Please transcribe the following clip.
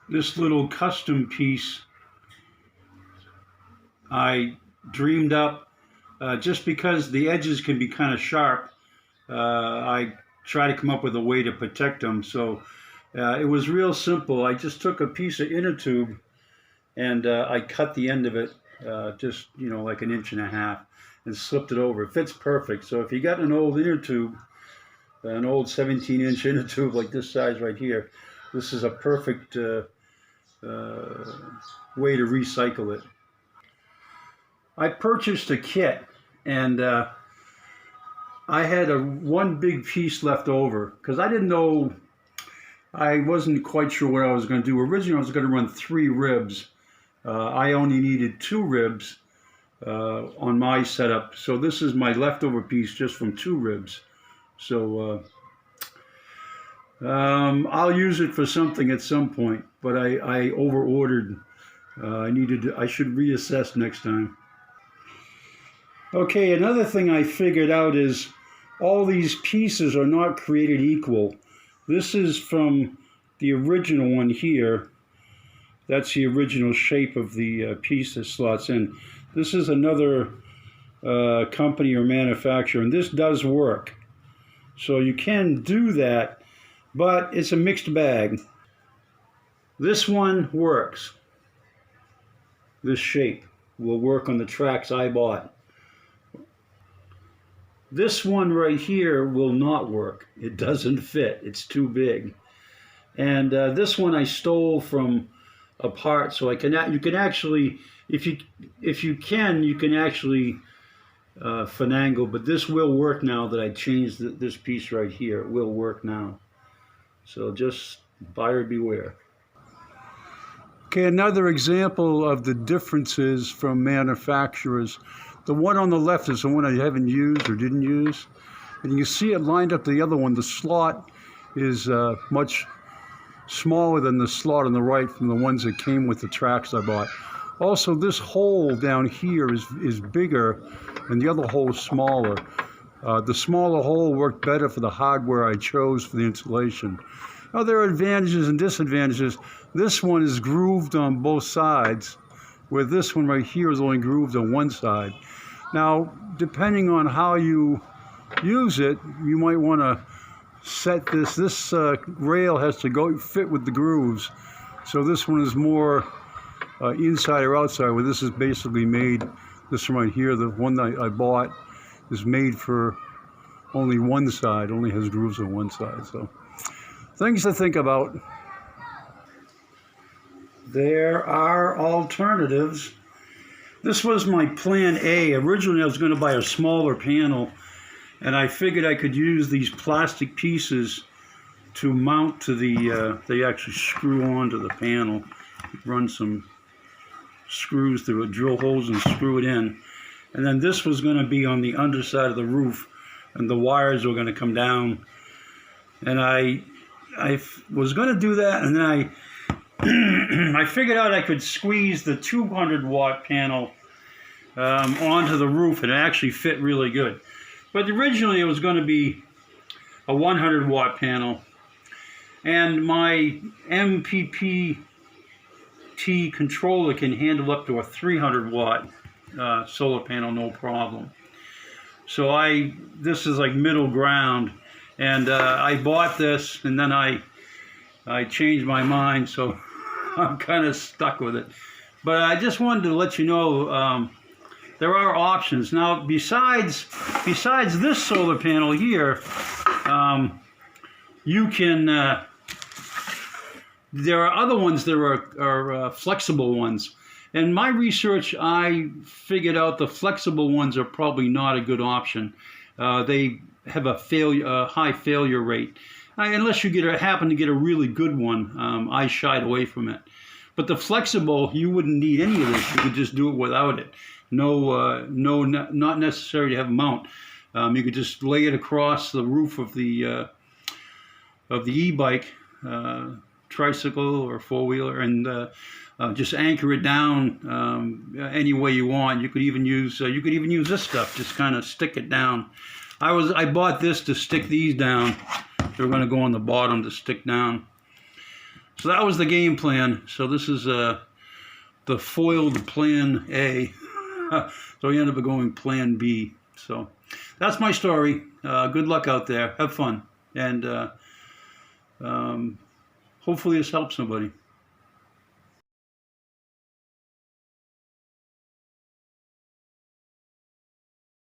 This little custom piece I dreamed up just because the edges can be kind of sharp. I try to come up with a way to protect them. So it was real simple. I just took a piece of inner tube and I cut the end of it just, like an inch and a half and slipped it over. It fits perfect. So if you got an old inner tube, an old 17-inch inner tube like this size right here, this is a perfect way to recycle it. I purchased a kit and I had one big piece left over because I didn't know, I wasn't quite sure what I was going to do. Originally I was going to run 3 ribs. I only needed 2 ribs on my setup. So this is my leftover piece just from 2 ribs. So I'll use it for something at some point, but I over-ordered. I should reassess next time. Okay, another thing I figured out is all these pieces are not created equal. This is from the original one here. That's the original shape of the piece that slots in. This is another company or manufacturer, and this does work. So you can do that, but it's a mixed bag. This one works. This shape will work on the tracks I bought. This one right here will not work. It doesn't fit. It's too big. And this one I stole from a part, so you can actually, if you can actually finagle. But this will work now that I changed this piece right here. It will work now. So just buyer beware. Okay, another example of the differences from manufacturers. The one on the left is the one I haven't used or didn't use. And you can see it lined up to the other one. The slot is much smaller than the slot on the right from the ones that came with the tracks I bought. Also, this hole down here is bigger and the other hole is smaller. The smaller hole worked better for the hardware I chose for the installation. Now, there are advantages and disadvantages. This one is grooved on both sides, where this one right here is only grooved on one side. Now, depending on how you use it, you might want to set this rail has to fit with the grooves. So this one is more inside or outside, where this is basically made, this one right here, the one that I bought, is made for only one side, only has grooves on one side. So things to think about. There are alternatives. This was my plan A. Originally I was going to buy a smaller panel, and I figured I could use these plastic pieces to mount to the, they actually screw onto the panel. Run some screws through it, drill holes and screw it in. And then this was going to be on the underside of the roof, and the wires were going to come down. And I was going to do that, and then I figured out I could squeeze the 200-watt panel onto the roof, and it actually fit really good. But originally it was going to be a 100-watt panel, and my MPPT controller can handle up to a 300-watt solar panel, no problem. So this is like middle ground, and I bought this, and then I changed my mind, so I'm kind of stuck with it. But I just wanted to let you know there are options. Now, besides this solar panel here, you can, there are other ones that are flexible ones. In my research, I figured out the flexible ones are probably not a good option. They have a high failure rate. Unless you happen to get a really good one, I shied away from it. But the flexible, you wouldn't need any of this. You could just do it without it. Not necessary to have a mount. You could just lay it across the roof of the e-bike, tricycle or four-wheeler, and just anchor it down any way you want. You could even use this stuff. Just kind of stick it down. I bought this to stick these down. They're going to go on the bottom to stick down. So that was the game plan. So this is the foiled plan A. So we ended up going plan B. So that's my story. Good luck out there. Have fun. And hopefully this helps somebody.